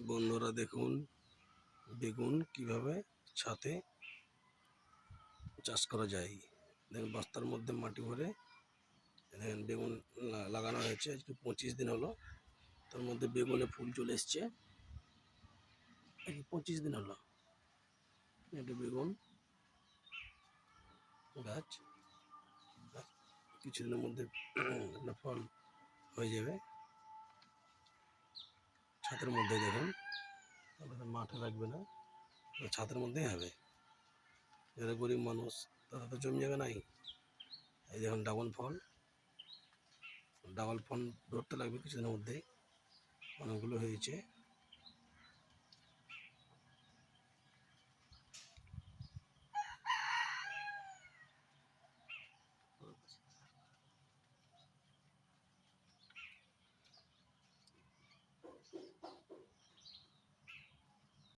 বন্ধুরা দেখুন বেগুন কিভাবে ছাদে চাষ করা যায়। দেখুন বস্তার মধ্যে মাটি ভরে দেখেন বেগুন লাগানো হয়েছে। আজকে 25 দিন হলো, তার মধ্যে বেগুনে ফুল চলে এসছে। 25 দিন হলো, এটা বেগুন গাছ। কিছুদিনের মধ্যে ফল হয়ে যাবে। ছাদের মধ্যে দেখুন, মাঠে লাগবে না, ছাদের মধ্যেই হবে। যারা গরিব মানুষ তারা তো জমি জায়গা নাই। এই দেখুন ডাবল ফল ধরতে লাগবে কিছুদিনের মধ্যেই, অনেকগুলো হয়েছে।